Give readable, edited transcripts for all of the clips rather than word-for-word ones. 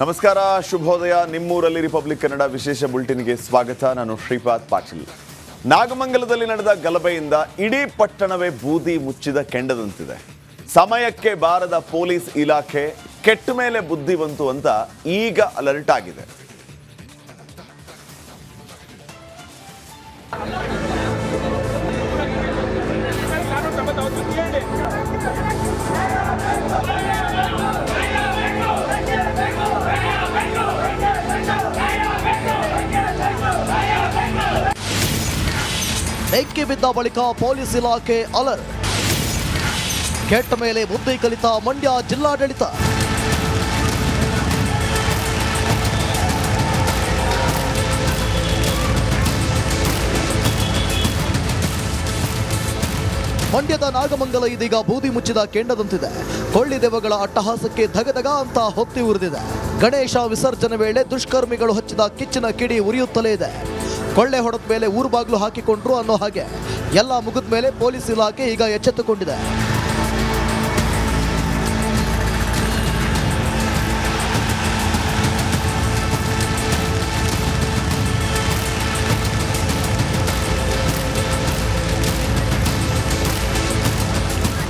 ನಮಸ್ಕಾರ, ಶುಭೋದಯ. ನಿಮ್ಮೂರಲ್ಲಿ ರಿಪಬ್ಲಿಕ್ ಕನ್ನಡ ವಿಶೇಷ ಬುಲೆಟಿನ್ಗೆ ಸ್ವಾಗತ. ನಾನು ಶ್ರೀಪಾದ್ ಪಾಟೀಲ್. ನಾಗಮಂಗಲದಲ್ಲಿ ನಡೆದ ಗಲಭೆಯಿಂದ ಇಡೀ ಪಟ್ಟಣವೇ ಬೂದಿ ಮುಚ್ಚಿದ ಕೆಂಡದಂತಿದೆ. ಸಮಯಕ್ಕೆ ಬಾರದ ಪೊಲೀಸ್ ಇಲಾಖೆ ಕೆಟ್ಟ ಮೇಲೆ ಬುದ್ಧಿ ಬಂತು ಅಂತ ಈಗ ಅಲರ್ಟ್ ಆಗಿದೆ. ಬೆಂಕಿ ಬಿದ್ದ ಬಳಿಕ ಪೊಲೀಸ್ ಇಲಾಖೆ ಅಲರ್ಟ್. ಕೆಟ್ಟ ಮೇಲೆ ಬುದ್ಧಿ ಕಲಿತ ಮಂಡ್ಯ ಜಿಲ್ಲಾಡಳಿತ. ಮಂಡ್ಯದ ನಾಗಮಂಗಲ ಇದೀಗ ಬೂದಿ ಮುಚ್ಚಿದ ಕೆಂಡದಂತಿದೆ. ಕೊಳ್ಳಿ ದೆವ್ವಗಳ ಅಟ್ಟಹಾಸಕ್ಕೆ ಧಗಧಗ ಅಂತ ಹೊತ್ತಿ ಉರಿದಿದೆ. ಗಣೇಶ ವಿಸರ್ಜನೆ ವೇಳೆ ದುಷ್ಕರ್ಮಿಗಳು ಹಚ್ಚಿದ ಕಿಚ್ಚಿನ ಕಿಡಿ ಉರಿಯುತ್ತಲೇ ಇದೆ. ಕೊಳ್ಳೆ ಹೊಡೆದ ಮೇಲೆ ಊರು ಬಾಗಿಲು ಹಾಕಿಕೊಂಡ್ರು ಅನ್ನೋ ಹಾಗೆ ಎಲ್ಲ ಮುಗಿದ ಮೇಲೆ ಪೊಲೀಸ್ ಇಲಾಖೆ ಈಗ ಎಚ್ಚೆತ್ತುಕೊಂಡಿದೆ.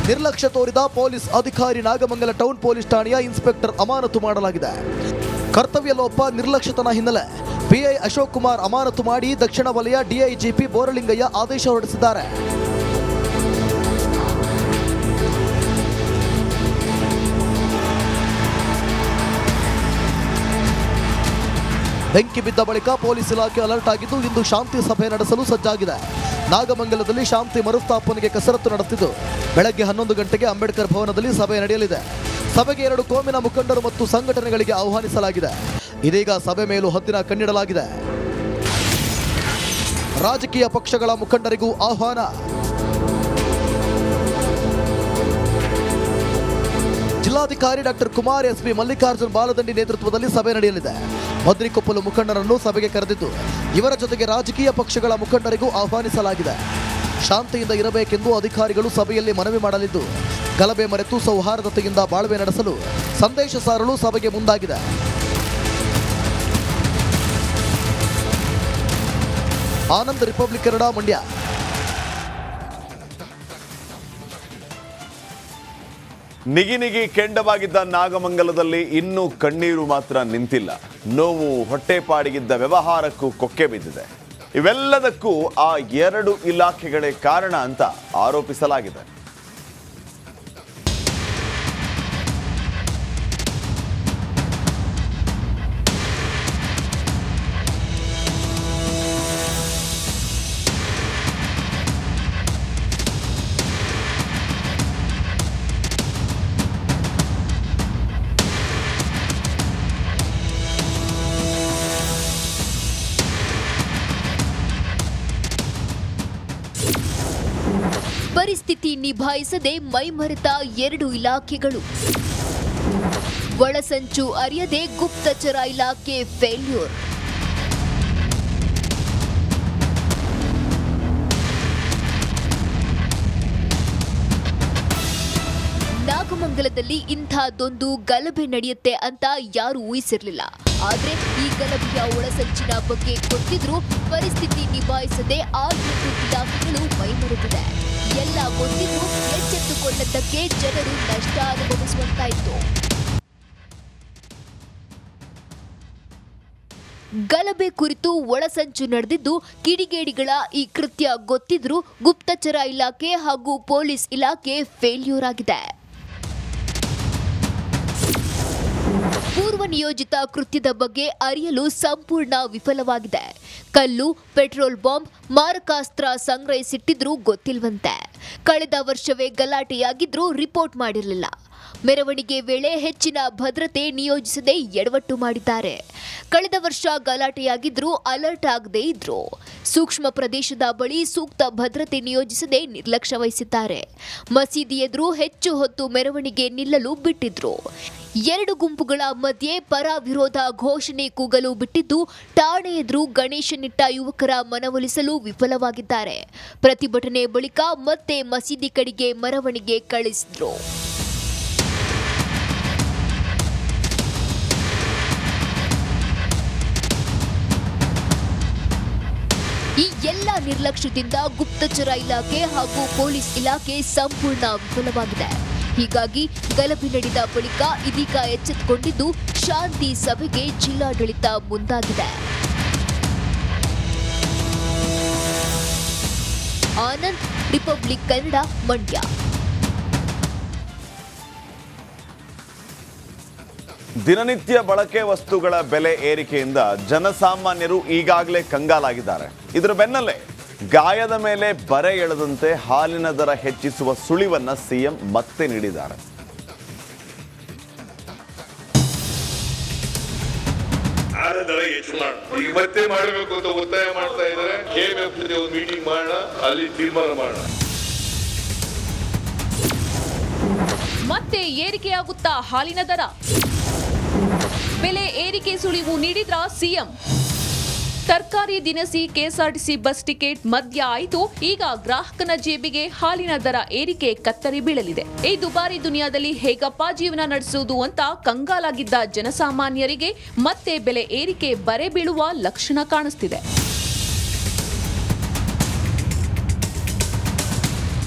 ನಿರ್ಲಕ್ಷ್ಯ ತೋರಿದ ಪೊಲೀಸ್ ಅಧಿಕಾರಿ ನಾಗಮಂಗಲ ಟೌನ್ ಪೊಲೀಸ್ ಠಾಣೆಯ ಇನ್ಸ್ಪೆಕ್ಟರ್ ಅಮಾನತು ಮಾಡಲಾಗಿದೆ. ಕರ್ತವ್ಯ ಲೋಪ ನಿರ್ಲಕ್ಷ್ಯತನ ಹಿನ್ನೆಲೆ ಪಿಐ ಅಶೋಕ್ ಕುಮಾರ್ ಅಮಾನತು ಮಾಡಿ ದಕ್ಷಿಣ ವಲಯ ಡಿಐಜಿಪಿ ಬೋರಲಿಂಗಯ್ಯ ಆದೇಶ ಹೊರಡಿಸಿದ್ದಾರೆ. ಬೆಂಕಿ ಬಿದ್ದ ಬಳಿಕ ಪೊಲೀಸ್ ಇಲಾಖೆ ಅಲರ್ಟ್ ಆಗಿದ್ದು ಇಂದು ಶಾಂತಿ ಸಭೆ ನಡೆಸಲು ಸಜ್ಜಾಗಿದೆ. ನಾಗಮಂಗಲದಲ್ಲಿ ಶಾಂತಿ ಮರುಸ್ಥಾಪನೆಗೆ ಕಸರತ್ತು ನಡೆಸಿದ್ದು ಬೆಳಗ್ಗೆ 11 ಗಂಟೆಗೆ ಅಂಬೇಡ್ಕರ್ ಭವನದಲ್ಲಿ ಸಭೆ ನಡೆಯಲಿದೆ. ಸಭೆಗೆ 2 ಕೋಮಿನ ಮುಖಂಡರು ಮತ್ತು ಸಂಘಟನೆಗಳಿಗೆ ಆಹ್ವಾನಿಸಲಾಗಿದೆ. ಇದೀಗ ಸಭೆ ಮೇಲೂ ಹದ್ದಿನ ಕಣ್ಣಿಡಲಾಗಿದೆ. ರಾಜಕೀಯ ಪಕ್ಷಗಳ ಮುಖಂಡರಿಗೂ ಆಹ್ವಾನ. ಜಿಲ್ಲಾಧಿಕಾರಿ doctor Kumar S B Mallikarjun Baladandi ನೇತೃತ್ವದಲ್ಲಿ ಸಭೆ ನಡೆಯಲಿದೆ. ಮದ್ರಿಕೊಪ್ಪಲು ಮುಖಂಡರನ್ನು ಸಭೆಗೆ ಕರೆದಿದ್ದು ಇವರ ಜೊತೆಗೆ ರಾಜಕೀಯ ಪಕ್ಷಗಳ ಮುಖಂಡರಿಗೂ ಆಹ್ವಾನಿಸಲಾಗಿದೆ. ಶಾಂತಿಯಿಂದ ಇರಬೇಕೆಂದು ಅಧಿಕಾರಿಗಳು ಸಭೆಯಲ್ಲಿ ಮನವಿ ಮಾಡಲಿದ್ದು ಗಲಭೆ ಮರೆತು ಸೌಹಾರ್ದತೆಯಿಂದ ಬಾಳ್ವೆ ನಡೆಸಲು ಸಂದೇಶ ಸಾರಲು ಸಭೆಗೆ ಮುಂದಾಗಿದೆ. ಆನಂದ್, ರಿಪಬ್ಲಿಕ್ ಕನ್ನಡ, ಮಂಡ್ಯ. ನಿಗಿ ಕೆಂಡವಾಗಿದ್ದ ನಾಗಮಂಗಲದಲ್ಲಿ ಇನ್ನೂ ಕಣ್ಣೀರು ಮಾತ್ರ ನಿಂತಿಲ್ಲ. ನೋವು, ಹೊಟ್ಟೆಪಾಡಿಗಿದ್ದ ವ್ಯವಹಾರಕ್ಕೂ ಕೊಕ್ಕೆ ಬಿದ್ದಿದೆ. ಇವೆಲ್ಲದಕ್ಕೂ ಆ 2 ಇಲಾಖೆಗಳೇ ಕಾರಣ ಅಂತ ಆರೋಪಿಸಲಾಗಿದೆ. ಪರಿಸ್ಥಿತಿ ನಿಭಾಯಿಸದೆ ಮೈಮರೆತ 2 ಇಲಾಖೆಗಳು. ಒಳಸಂಚು ಅರಿಯದೆ ಗುಪ್ತಚರ ಇಲಾಖೆ ಫೇಲ್ಯೂರ್. ನಾಗಮಂಗಲದಲ್ಲಿ ಇಂಥದ್ದೊಂದು ಗಲಭೆ ನಡೆಯುತ್ತೆ ಅಂತ ಯಾರು ಊಹಿಸಿರಲಿಲ್ಲ. ಆದ್ರೆ ಈ ಗಲಭೆಯ ಒಳಸಂಚಿನ ಬಗ್ಗೆ ಗೊತ್ತಿದ್ರೂ ಪರಿಸ್ಥಿತಿ ನಿಭಾಯಿಸದೆ ಆ 2 ಇಲಾಖೆಗಳು ಮೈಮರೆತಿದೆ. ಎಲ್ಲ ಗೊತ್ತಿದ್ದು ಎಚ್ಚೆತ್ತುಕೊಳ್ಳದ್ದಕ್ಕೆ ಜನರು ನಷ್ಟ ಅನುಭವಿಸುವಂತಾಯಿತು. ಗಲಭೆ ಕುರಿತು ಒಳಸಂಚು ನಡೆದಿದ್ದು ಕಿಡಿಗೇಡಿಗಳ ಈ ಕೃತ್ಯ ಗೊತ್ತಿದ್ರೂ ಗುಪ್ತಚರ ಇಲಾಖೆ ಹಾಗೂ ಪೊಲೀಸ್ ಇಲಾಖೆ ಫೇಲ್ಯೂರ್ ಆಗಿದೆ. ಪೂರ್ವ ನಿಯೋಜಿತ ಕೃತ್ಯದ ಬಗ್ಗೆ ಅರಿಯಲು ಸಂಪೂರ್ಣ ವಿಫಲವಾಗಿದೆ. ಕಲ್ಲು, ಪೆಟ್ರೋಲ್ ಬಾಂಬ್, ಮಾರಕಾಸ್ತ್ರ ಸಂಗ್ರಹಿಸಿಟ್ಟಿದ್ರೂ ಗೊತ್ತಿಲ್ವಂತೆ. ಕಳೆದ ವರ್ಷವೇ ಗಲಾಟೆಯಾಗಿದ್ರೂ ರಿಪೋರ್ಟ್ ಮಾಡಿರಲಿಲ್ಲ. ಮೆರವಣಿಗೆ ವೇಳೆ ಹೆಚ್ಚಿನ ಭದ್ರತೆ ನಿಯೋಜಿಸದೆ ಎಡವಟ್ಟು ಮಾಡಿದ್ದಾರೆ. ಕಳೆದ ವರ್ಷ ಗಲಾಟೆಯಾಗಿದ್ರೂ ಅಲರ್ಟ್ ಆಗದೇ ಇದ್ರು. ಸೂಕ್ಷ್ಮ ಪ್ರದೇಶದ ಬಳಿ ಸೂಕ್ತ ಭದ್ರತೆ ನಿಯೋಜಿಸದೆ ನಿರ್ಲಕ್ಷ್ಯ ವಹಿಸಿದ್ದಾರೆ. ಮಸೀದಿ ಎದುರು ಹೆಚ್ಚು ಹೊತ್ತು ಮೆರವಣಿಗೆ ನಿಲ್ಲಲು ಬಿಟ್ಟಿದ್ರು. 2 ಗುಂಪುಗಳ ಮಧ್ಯೆ ಪರ ವಿರೋಧ ಘೋಷಣೆ ಕೂಗಲು ಬಿಟ್ಟಿದ್ದು ಠಾಣೆ ಎದುರು ಗಣೇಶನಿಟ್ಟ ಯುವಕರ ಮನವೊಲಿಸಲು ವಿಫಲವಾಗಿದ್ದಾರೆ. ಪ್ರತಿಭಟನೆ ಬಳಿಕ ಮತ್ತೆ ಮಸೀದಿ ಕಡೆಗೆ ಮೆರವಣಿಗೆ ಕಳಿಸಿದ್ರು. ನಿರ್ಲಕ್ಷ್ಯದಿಂದ ಗುಪ್ತಚರ ಇಲಾಖೆ ಹಾಗೂ ಪೊಲೀಸ್ ಇಲಾಖೆ ಸಂಪೂರ್ಣ ವಿಫಲವಾಗಿದೆ. ಹೀಗಾಗಿ ಗಲಭೆ ನಡೆದ ಬಳಿಕ ಇದೀಗ ಎಚ್ಚೆತ್ತುಕೊಂಡಿದ್ದು ಶಾಂತಿ ಸಭೆಗೆ ಜಿಲ್ಲಾಡಳಿತ ಮುಂದಾಗಿದೆ. ಆನಂದ್, ರಿಪಬ್ಲಿಕ್ ಕನ್ನಡ, ಮಂಡ್ಯ. ದಿನನಿತ್ಯ ಬಳಕೆ ವಸ್ತುಗಳ ಬೆಲೆ ಏರಿಕೆಯಿಂದ ಜನಸಾಮಾನ್ಯರು ಈಗಾಗಲೇ ಕಂಗಾಲಾಗಿದ್ದಾರೆ. ಇದರ ಬೆನ್ನಲ್ಲೇ ಗಾಯದ ಮೇಲೆ ಬರೆ ಎಳೆದಂತೆ ಹಾಲಿನ ದರ ಹೆಚ್ಚಿಸುವ ಸುಳಿವನ್ನ ಸಿಎಂ ಮತ್ತೆ ನೀಡಿದ್ದಾರೆ. ದರ ಹೆಚ್ಚು ಈಗ ಮತ್ತೆ ಮಾಡಬೇಕು ಅಂತ ಒತ್ತಾಯ ಮಾಡ್ತಾ ಇದ್ದಾರೆ. KMF ಜೊತೆ ಒಂದು ಮೀಟಿಂಗ್ ಮಾಡೋಣ, ಅಲ್ಲಿ ತೀರ್ಮಾನ ಮಾಡೋಣ. ಮತ್ತೆ ಏರಿಕೆಯಾಗುತ್ತಾ ಹಾಲಿನ ದರ? ಬೆಲೆ ಏರಿಕೆ ಸುಳಿವು ನೀಡಿದ್ರ ಸಿಎಂ? ತರಕಾರಿ, ದಿನಸಿ, ಕೆಎಸ್ಆರ್ಟಿಸಿ ಬಸ್ ಟಿಕೆಟ್, ಮದ್ಯ ಆಯಿತು, ಈಗ ಗ್ರಾಹಕನ ಜೇಬಿಗೆ ಹಾಲಿನ ದರ ಏರಿಕೆ ಕತ್ತರಿ ಬೀಳಲಿದೆ. ಈ ದುಬಾರಿ ದುನಿಯಾದಲ್ಲಿ ಹೇಗಪ್ಪ ಜೀವನ ನಡೆಸುವುದು ಅಂತ ಕಂಗಾಲಾಗಿದ್ದ ಜನಸಾಮಾನ್ಯರಿಗೆ ಮತ್ತೆ ಬೆಲೆ ಏರಿಕೆ ಬರೆ ಬೀಳುವ ಲಕ್ಷಣ ಕಾಣಿಸ್ತಿದೆ.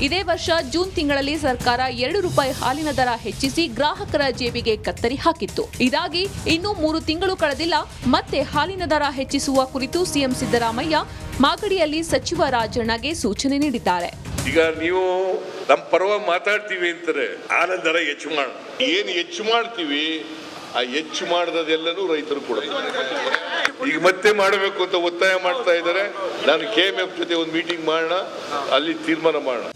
ಇದೇ ವರ್ಷ ಜೂನ್ ತಿಂಗಳಲ್ಲಿ ಸರ್ಕಾರ ₹2 ಹಾಲಿನ ದರ ಹೆಚ್ಚಿಸಿ ಗ್ರಾಹಕರ ಜೇಬಿಗೆ ಕತ್ತರಿ ಹಾಕಿತ್ತು. ಇದಾಗಿ ಇನ್ನೂ 3 ತಿಂಗಳು ಕಳೆದಿಲ್ಲ. ಮತ್ತೆ ಹಾಲಿನ ದರ ಹೆಚ್ಚಿಸುವ ಕುರಿತು ಸಿಎಂ ಸಿದ್ದರಾಮಯ್ಯ ಮಾಗಡಿಯಲ್ಲಿ ಸಚಿವ ರಾಜಣ್ಣಗೆ ಸೂಚನೆ ನೀಡಿದ್ದಾರೆ. ಈಗ ನೀವು ನಮ್ಮ ಪರವಾಗಿ ಮಾತಾಡ್ತೀವಿ ಅಂತಾರೆ, ಹಾಲಿನ ದರ ಹೆಚ್ಚು ಮಾಡ, ಏನು ಹೆಚ್ಚು ಮಾಡ್ತೀವಿ ಆ ಹೆಚ್ಚು ಮಾಡದೆಲ್ಲನೂ ರೈತರು ಕೊಡ್ತಾರೆ. ಈಗ ಮತ್ತೆ ಮಾಡಬೇಕು ಅಂತ ಒತ್ತಾಯ ಮಾಡ್ತಾ ಇದ್ದಾರೆ. ನಾನು KMF ಜೊತೆ ಒಂದು ಮೀಟಿಂಗ್ ಮಾಡೋಣ, ಅಲ್ಲಿ ತೀರ್ಮಾನ ಮಾಡೋಣ.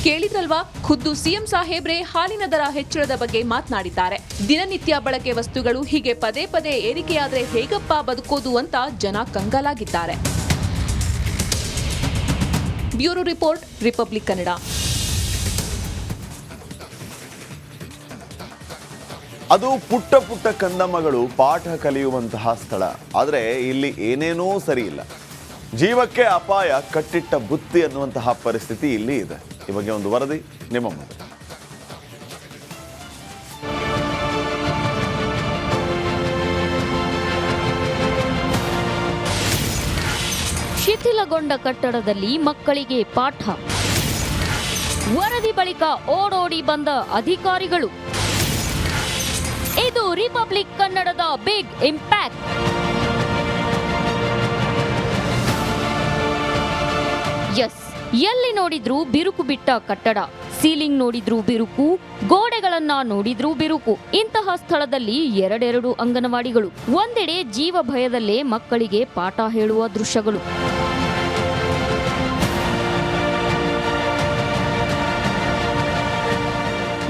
ಕೇಳಿದ್ರಲ್ವಾ, ಖುದ್ದು ಸಿಎಂ ಸಾಹೇಬ್ರೆ ಹಾಲಿನ ದರ ಹೆಚ್ಚಳದ ಬಗ್ಗೆ ಮಾತನಾಡಿದ್ದಾರೆ. ದಿನನಿತ್ಯ ಬಳಕೆ ವಸ್ತುಗಳು ಹೀಗೆ ಪದೇ ಪದೇ ಏರಿಕೆಯಾದ್ರೆ ಹೇಗಪ್ಪ ಬದುಕೋದು ಅಂತ ಜನ ಕಂಗಾಲಾಗಿದ್ದಾರೆ. Bureau report, republic Kannada. ಅದು ಪುಟ್ಟ ಪುಟ್ಟ ಕಂದಮ್ಮಗಳು ಪಾಠ ಕಲಿಯುವಂತಹ ಸ್ಥಳ. ಆದರೆ ಇಲ್ಲಿ ಏನೇನೂ ಸರಿ ಇಲ್ಲ. ಜೀವಕ್ಕೆ ಅಪಾಯ ಕಟ್ಟಿಟ್ಟ ಬುತ್ತಿ ಅನ್ನುವಂತಹ ಪರಿಸ್ಥಿತಿ ಇಲ್ಲಿ ಇದೆ. ಈ ಬಗ್ಗೆ ಒಂದು ವರದಿ ನಿಮ್ಮ ಮುಂದೆ. ಶಿಥಿಲಗೊಂಡ ಕಟ್ಟಡದಲ್ಲಿ ಮಕ್ಕಳಿಗೆ ಪಾಠ. ವರದಿ ಬಳಿಕ ಓಡೋಡಿ ಬಂದ ಅಧಿಕಾರಿಗಳು. ಇದು ರಿಪಬ್ಲಿಕ್ ಕನ್ನಡದ ಬಿಗ್ ಇಂಪ್ಯಾಕ್ಟ್. ಎಸ್, ಎಲ್ಲಿ ನೋಡಿದ್ರೂ ಬಿರುಕು ಬಿಟ್ಟ ಕಟ್ಟಡ. ಸೀಲಿಂಗ್ ನೋಡಿದ್ರೂ ಬಿರುಕು, ಗೋಡೆಗಳನ್ನ ನೋಡಿದ್ರೂ ಬಿರುಕು. ಇಂತಹ ಸ್ಥಳದಲ್ಲಿ 2 ಅಂಗನವಾಡಿಗಳು. ಒಂದೆಡೆ ಜೀವ ಭಯದಲ್ಲೇ ಮಕ್ಕಳಿಗೆ ಪಾಠ ಹೇಳುವ ದೃಶ್ಯಗಳು.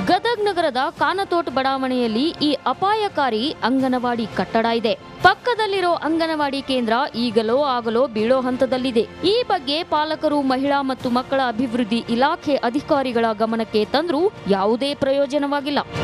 ಗದಗ್ ನಗರದ ಕಾನತೋಟ್ ಬಡಾವಣೆಯಲ್ಲಿ ಈ ಅಪಾಯಕಾರಿ ಅಂಗನವಾಡಿ ಕಟ್ಟಡ ಇದೆ. ಪಕ್ಕದಲ್ಲಿರೋ ಅಂಗನವಾಡಿ ಕೇಂದ್ರ ಈಗಲೋ ಆಗಲೋ ಬೀಳೋ ಹಂತದಲ್ಲಿದೆ. ಈ ಬಗ್ಗೆ ಪಾಲಕರು, ಮಹಿಳಾ ಮತ್ತು ಮಕ್ಕಳ ಅಭಿವೃದ್ಧಿ ಇಲಾಖೆ ಅಧಿಕಾರಿಗಳ ಗಮನಕ್ಕೆ ತಂದ್ರೂ ಯಾವುದೇ ಪ್ರಯೋಜನವಾಗಿಲ್ಲ.